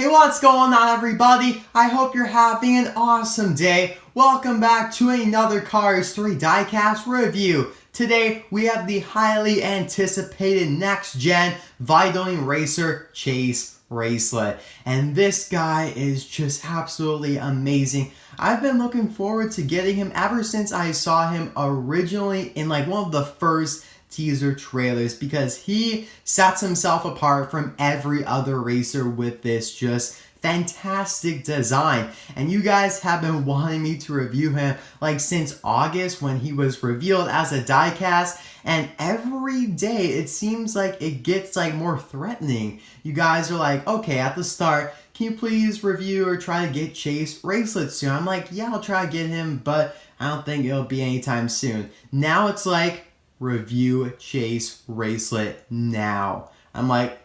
Hey, what's going on, everybody? I hope you're having an awesome day. Welcome back to another Cars 3 diecast review. Today, we have the highly anticipated next-gen Vitoline racer Chase Racelott. And this guy is just absolutely amazing. I've been looking forward to getting him ever since I saw him originally in like one of the first teaser trailers, because he sets himself apart from every other racer with this just fantastic design. And you guys have been wanting me to review him like since August when he was revealed as a diecast, and every day it seems like it gets like more threatening. You guys are like, okay, at the start, can you please review or try to get Chase Racelott soon? I'm like, yeah, I'll try to get him, but I don't think it'll be anytime soon. Now it's like, review Chase Racelott now. I'm like,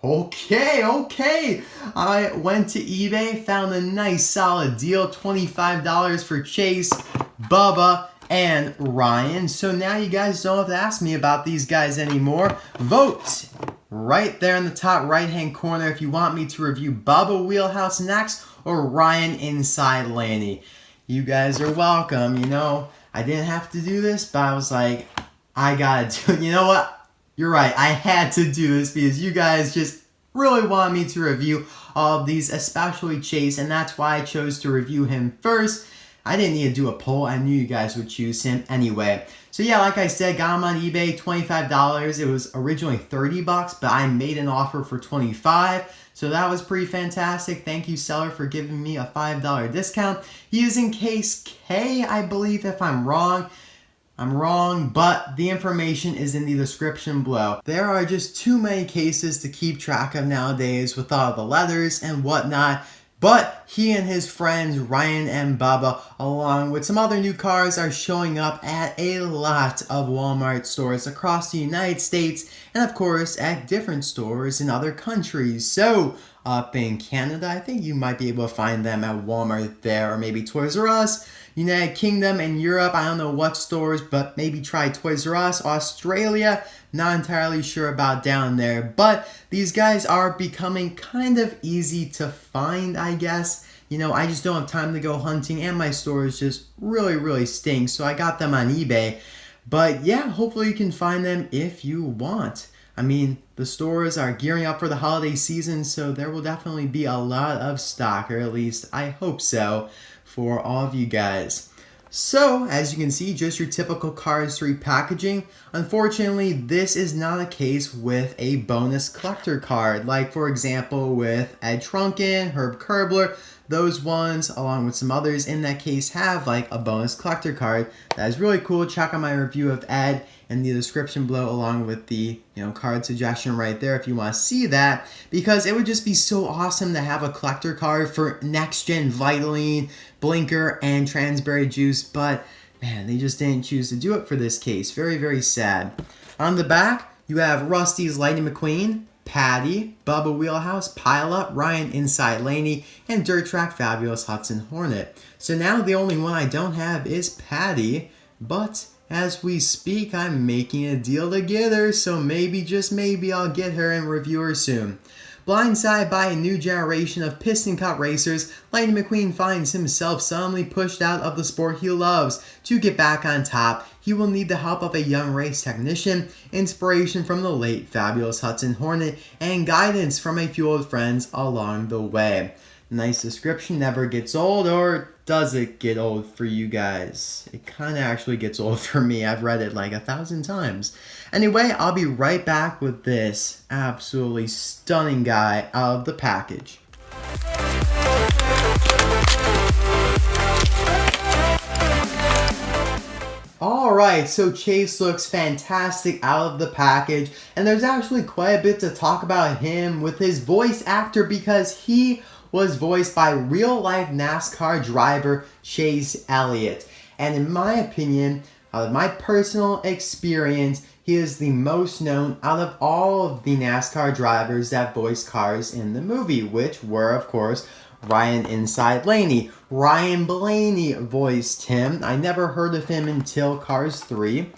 okay. I went to eBay, found a nice solid deal, $25 for Chase, Bubba, and Ryan. So now you guys don't have to ask me about these guys anymore. Vote right there in the top right hand corner if you want me to review Bubba Wheelhouse next or Ryan inside Laney. You guys are welcome. You know, I didn't have to do this, but I was like, I gotta do it. You know what? You're right. I had to do this because you guys just really want me to review all of these, especially Chase, and that's why I chose to review him first. I didn't need to do a poll. I knew you guys would choose him anyway. So yeah, like I said, got him on eBay, $25. It was originally $30, but I made an offer for $25. So that was pretty fantastic. Thank you, seller, for giving me a $5 discount. He is in case K, I believe, if I'm wrong. I'm wrong, but the information is in the description below. There are just too many cases to keep track of nowadays with all the letters and whatnot, but he and his friends Ryan and Bubba, along with some other new cars, are showing up at a lot of Walmart stores across the United States, and of course at different stores in other countries. So up in Canada, I think you might be able to find them at Walmart there, or maybe Toys R Us. United Kingdom and Europe, I don't know what stores, but maybe try Toys R Us. Australia, not entirely sure about down there. But these guys are becoming kind of easy to find, I guess. You know, I just don't have time to go hunting, and my stores just really stink, so I got them on eBay. But yeah, hopefully you can find them if you want. I mean, the stores are gearing up for the holiday season, so there will definitely be a lot of stock, or at least I hope so, for all of you guys. So, as you can see, just your typical Cars 3 packaging. Unfortunately, this is not a case with a bonus collector card, like for example with Ed Trunken, Herb Kerbler. Those ones, along with some others in that case, have like a bonus collector card. That is really cool. Check out my review of Ed in the description below, along with the card suggestion right there if you want to see that, because it would just be so awesome to have a collector card for next gen Vitoline, Blinkr, and Transberry juice, but man, they just didn't choose to do it for this case. Very sad. On the back, you have Rusty's Lightning McQueen, Patty, Bubba Wheelhouse, Pileup, Ryan inside Laney, and Dirt Track Fabulous Hudson Hornet. So now the only one I don't have is Patty, but as we speak, I'm making a deal to get her, so maybe, just maybe, I'll get her and review her soon. Blindsided by a new generation of Piston Cup racers, Lightning McQueen finds himself suddenly pushed out of the sport he loves. To get back on top, he will need the help of a young race technician, inspiration from the late Fabulous Hudson Hornet, and guidance from a few old friends along the way. Nice description, never gets old, or does it get old for you guys? It kind of actually gets old for me. I've read it like 1,000 times. Anyway, I'll be right back with this absolutely stunning guy out of the package. Alright, so Chase looks fantastic out of the package, and there's actually quite a bit to talk about him with his voice actor, because he was voiced by real-life NASCAR driver Chase Elliott. And in my opinion, out of my personal experience, he is the most known out of all of the NASCAR drivers that voiced cars in the movie, which were, of course, Ryan Inside Laney. Ryan Blaney voiced him. I never heard of him until Cars 3.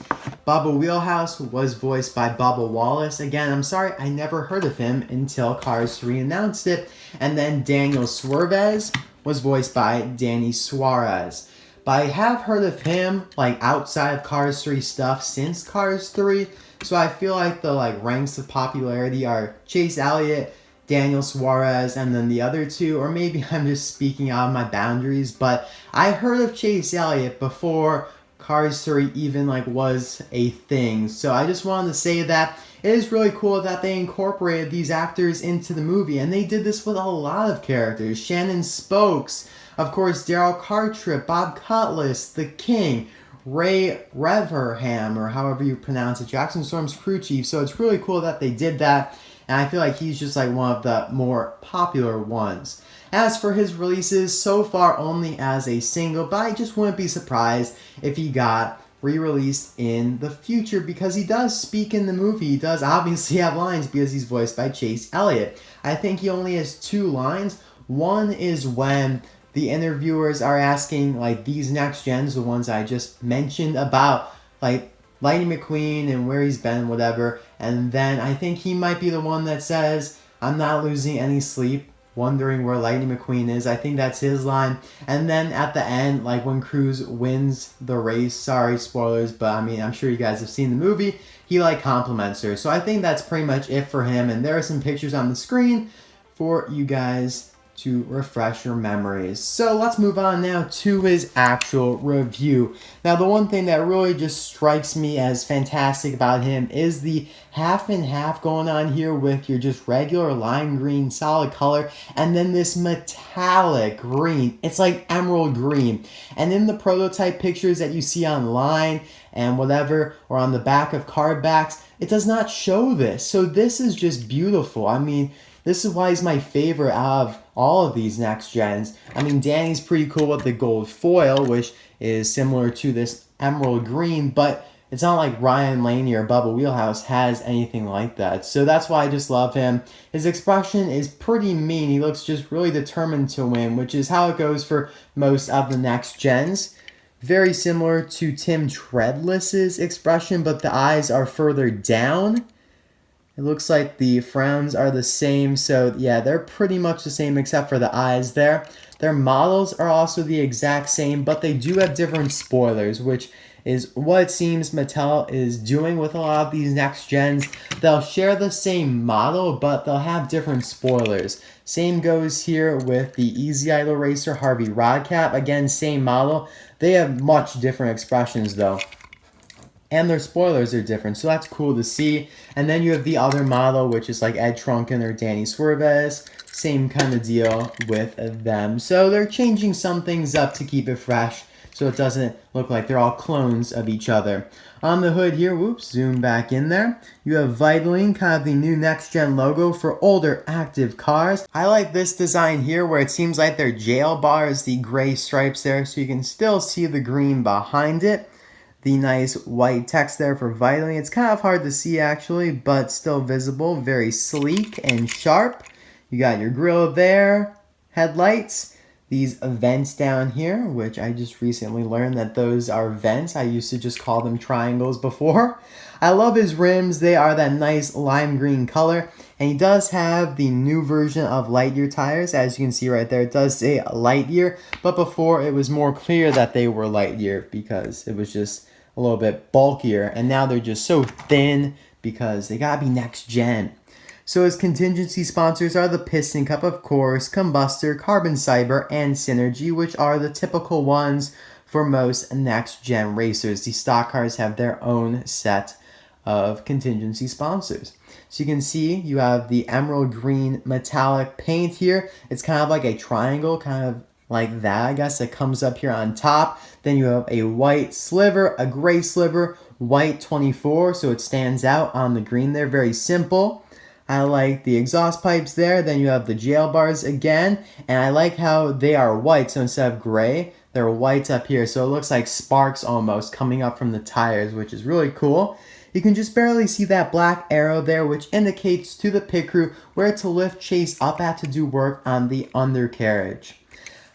Bubba Wheelhouse was voiced by Bubba Wallace. Again, I'm sorry, I never heard of him until Cars 3 announced it. And then Daniel Swervez was voiced by Danny Suarez. But I have heard of him like outside of Cars 3 stuff since Cars 3. So I feel like the ranks of popularity are Chase Elliott, Daniel Suarez, and then the other two, or maybe I'm just speaking out of my boundaries, but I heard of Chase Elliott before Cars 3 even was a thing. So I just wanted to say that it is really cool that they incorporated these actors into the movie, and they did this with a lot of characters. Shannon Spokes, of course, Daryl Cartrip, Bob Cutlass, The King, Ray Reverham, or however you pronounce it, Jackson Storm's crew chief. So it's really cool that they did that. And I feel like he's just one of the more popular ones. As for his releases, so far only as a single, but I just wouldn't be surprised if he got re-released in the future because he does speak in the movie. He does obviously have lines because he's voiced by Chase Elliott. I think he only has 2 lines. One is when the interviewers are asking these next gens, the ones I just mentioned about Lightning McQueen and where he's been, whatever. And then I think he might be the one that says, "I'm not losing any sleep, wondering where Lightning McQueen is." I think that's his line. And then at the end, when Cruz wins the race, sorry, spoilers, but I mean, I'm sure you guys have seen the movie, he compliments her. So I think that's pretty much it for him. And there are some pictures on the screen for you guys to refresh your memories. So let's move on now to his actual review. Now, the one thing that really just strikes me as fantastic about him is the half and half going on here with your just regular lime green solid color and then this metallic green. It's like emerald green. And in the prototype pictures that you see online and whatever, or on the back of card backs, it does not show this. So this is just beautiful. I mean, this is why he's my favorite out of all of these next gens. I mean, Danny's pretty cool with the gold foil, which is similar to this emerald green, but it's not like Ryan Laney or Bubba Wheelhouse has anything like that. So that's why I just love him. His expression is pretty mean. He looks just really determined to win, which is how it goes for most of the next gens. Very similar to Tim Treadless's expression, but the eyes are further down. It looks like the frowns are the same, so yeah, they're pretty much the same except for the eyes there. Their models are also the exact same, but they do have different spoilers, which is what it seems Mattel is doing with a lot of these next gens. They'll share the same model, but they'll have different spoilers. Same goes here with the Easy Idol Racer Harvey Rodcap. Again, same model. They have much different expressions though. And their spoilers are different, so that's cool to see. And then you have the other model, which is Ed Trunken or Danny Swervez. Same kind of deal with them. So they're changing some things up to keep it fresh, so it doesn't look like they're all clones of each other. On the hood here, whoops, zoom back in there. You have Vitoline, kind of the new next-gen logo for older active cars. I like this design here where it seems like their jail bar is the gray stripes there, so you can still see the green behind it. The nice white text there for Vitoline. It's kind of hard to see actually, but still visible. Very sleek and sharp. You got your grille there, headlights, these vents down here, which I just recently learned that those are vents. I used to just call them triangles before. I love his rims. They are that nice lime green color. And he does have the new version of Lightyear tires. As you can see right there, it does say Lightyear. But before, it was more clear that they were Lightyear because it was just a little bit bulkier. And now they're just so thin because they gotta be next gen. So his contingency sponsors are the Piston Cup, of course, Combustor, Carbon Cyber, and Synergy, which are the typical ones for most next-gen racers. The stock cars have their own set of contingency sponsors. So you can see you have the emerald green metallic paint here. It's kind of like a triangle, kind of like that, I guess, that comes up here on top. Then you have a white sliver, a gray sliver, white 24, so it stands out on the green there. Very simple. I like the exhaust pipes there. Then you have the jail bars again. And I like how they are white. So instead of gray, they're white up here. So it looks like sparks almost coming up from the tires, which is really cool. You can just barely see that black arrow there, which indicates to the pit crew where to lift Chase up at to do work on the undercarriage.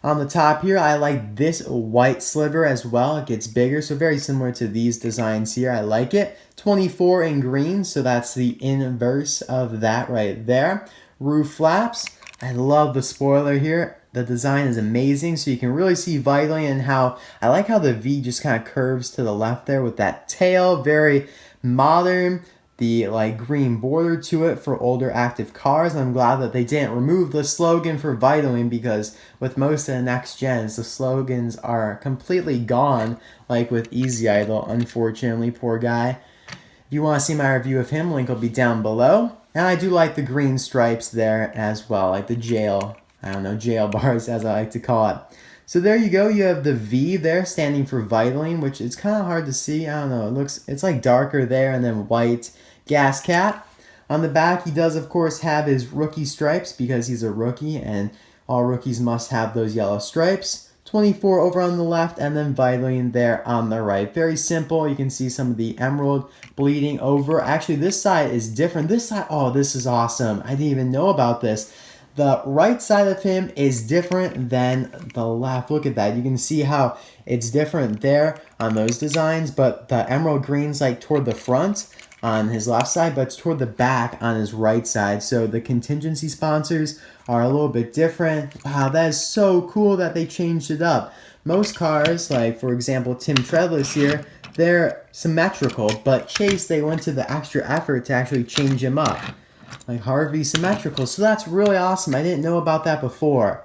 On the top here, I like this white sliver as well. It gets bigger, so very similar to these designs here. I like it. 24 in green, so that's the inverse of that right there. Roof flaps. I love the spoiler here. The design is amazing, so you can really see Vitoline and how I like how the V just kind of curves to the left there with that tail. Very modern. The like green border to it for older active cars. I'm glad that they didn't remove the slogan for Vitoline, because with most of the next gens, the slogans are completely gone, like with Easy Idol, unfortunately, poor guy. If you want to see my review of him, link will be down below. And I do like the green stripes there as well, like the jail bars as I like to call it. So there you go, you have the V there standing for Vitoline, which is kind of hard to see. I don't know, it's like darker there, and then white gas cap. On the back, he does of course have his rookie stripes because he's a rookie, and all rookies must have those yellow stripes. 24 over on the left, and then Vitoline there on the right. Very simple. You can see some of the emerald bleeding over. Actually, this side is different. This side, oh, this is awesome. I didn't even know about this. The right side of him is different than the left. Look at that. You can see how it's different there on those designs, but the emerald green's like toward the front on his left side, but it's toward the back on his right side. So the contingency sponsors are a little bit different. Wow, that is so cool that they changed it up. Most cars, like for example Tim Treadless here, they're symmetrical, but Chase, they went to the extra effort to actually change him up. Like Harvey symmetrical, so that's really awesome. I didn't know about that before.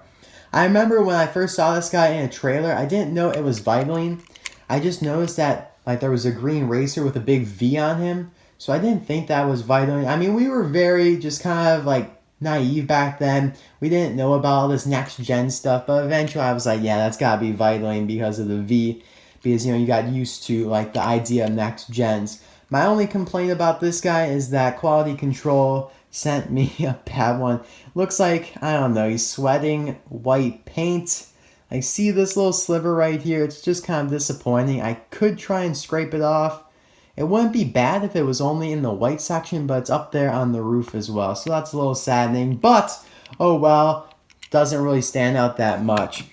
I remember when I first saw this guy in a trailer, I didn't know it was Vitoline. I just noticed that like there was a green racer with a big V on him, so I didn't think that was Vitoline. I mean, we were very just kind of like naive back then. We didn't know about all this next gen stuff, but eventually I was like, yeah, that's gotta be Vitoline because of the V, because you know you got used to like the idea of next gens. My only complaint about this guy is that quality control sent me a bad one. Looks like, I don't know, he's sweating white paint. I see this little sliver right here. It's just kind of disappointing. I could try and scrape it off. It wouldn't be bad if it was only in the white section, but it's up there on the roof as well. So that's a little saddening, but oh well, doesn't really stand out that much.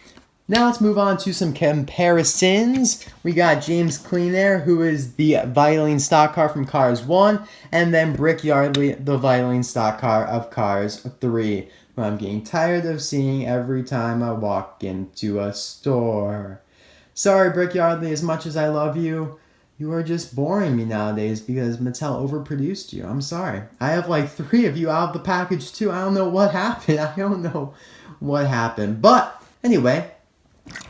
Now let's move on to some comparisons. We got James Clean Air, who is the Vitoline stock car from Cars 1, and then Brick Yardley, the Vitoline stock car of Cars 3, who I'm getting tired of seeing every time I walk into a store. Sorry, Brick Yardley, as much as I love you, you are just boring me nowadays because Mattel overproduced you. I'm sorry. I have like 3 of you out of the package too. I don't know what happened. But anyway,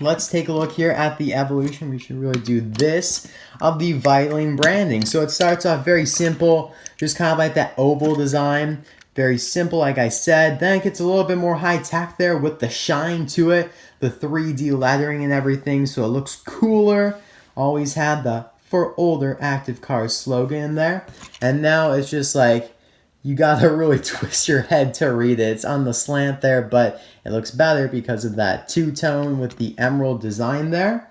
let's take a look here at the evolution. We should really do this of the Vitoline branding. So it starts off very simple, just kind of like that oval design. Very simple, like I said. Then it gets a little bit more high tech there with the shine to it, the 3D lettering and everything, so it looks cooler. Always had the "For Older Active Cars" slogan in there. And now it's just like, you gotta really twist your head to read it. It's on the slant there, but it looks better because of that two-tone with the emerald design there.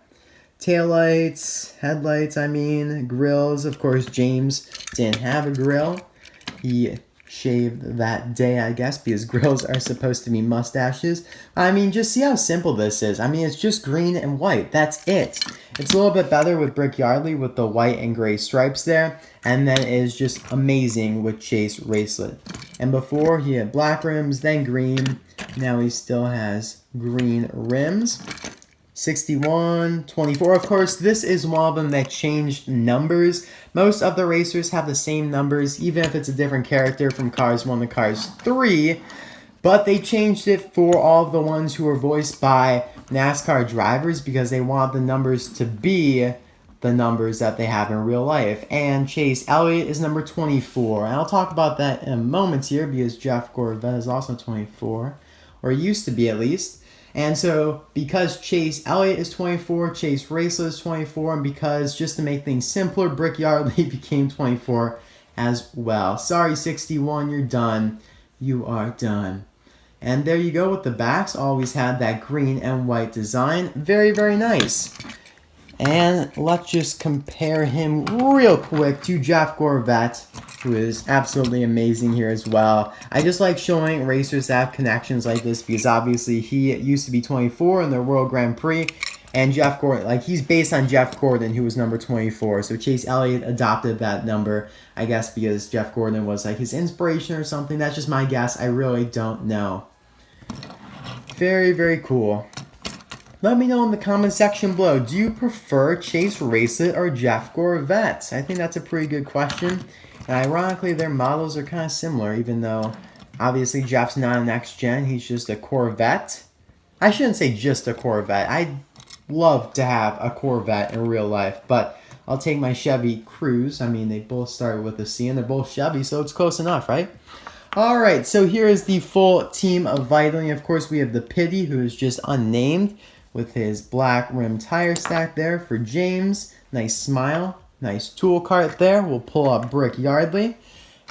Taillights, headlights, grills. Of course, James didn't have a grill. He shaved that day, I guess, because grills are supposed to be mustaches. Just see how simple this is. It's just green and white. That's it. It's a little bit better with Brick Yardley with the white and gray stripes there. And then it is just amazing with Chase Racelott. And before, he had black rims, then green. Now he still has green rims. 61, 24. Of course, this is one of them that changed numbers. Most of the racers have the same numbers, even if it's a different character from Cars 1 to Cars 3. But they changed it for all of the ones who were voiced by NASCAR drivers because they want the numbers to be the numbers that they have in real life. And Chase Elliott is number 24. And I'll talk about that in a moment here because Jeff Gorvette is also 24, or used to be at least. And so, because Chase Elliott is 24, Chase Racelott is 24, and because, just to make things simpler, Brick Yardley became 24 as well. Sorry, 61, you're done. You are done. And there you go with the backs. Always had that green and white design. Very, very nice. And let's just compare him real quick to Jeff Gorvet, who is absolutely amazing here as well. I just like showing racers that have connections like this because obviously he used to be 24 in the World Grand Prix. And Jeff Gordon, like he's based on Jeff Gordon, who was number 24. So Chase Elliott adopted that number, I guess, because Jeff Gordon was like his inspiration or something. That's just my guess. I really don't know. Very, very cool. Let me know in the comment section below. Do you prefer Chase Racelott or Jeff Gorvet? I think that's a pretty good question. And ironically, their models are kind of similar, even though obviously Jeff's not an X-Gen. He's just a Corvette. I shouldn't say just a Corvette. I'd love to have a Corvette in real life, but I'll take my Chevy Cruze. I mean, they both start with a C and they're both Chevy, so it's close enough, right? All right, so here is the full team of Vitoline. Of course, we have the Pity, who is just unnamed, with his black rim tire stack there for James. Nice smile. Nice tool cart there. We'll pull up Brick Yardley.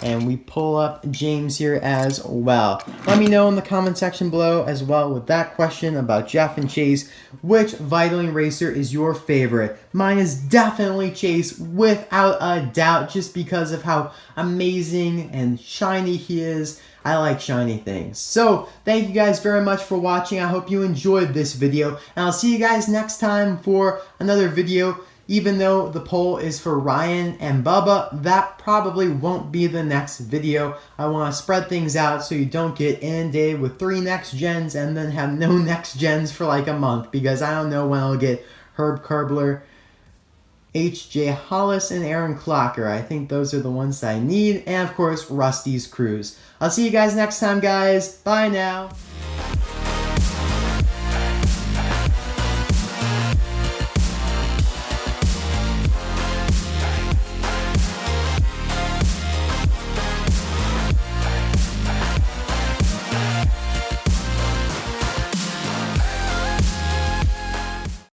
And we pull up James here as well. Let me know in the comment section below as well with that question about Jeff and Chase. Which Vitoline racer is your favorite? Mine is definitely Chase without a doubt, just because of how amazing and shiny he is. I like shiny things. So thank you guys very much for watching. I hope you enjoyed this video. And I'll see you guys next time for another video. Even though the poll is for Ryan and Bubba, that probably won't be the next video. I want to spread things out so you don't get inundated with 3 next gens and then have no next gens for like a month, because I don't know when I'll get Herb Kerbler, H.J. Hollis, and Aaron Clocker. I think those are the ones that I need. And of course, Rusty's Cruise. I'll see you guys next time, guys. Bye now.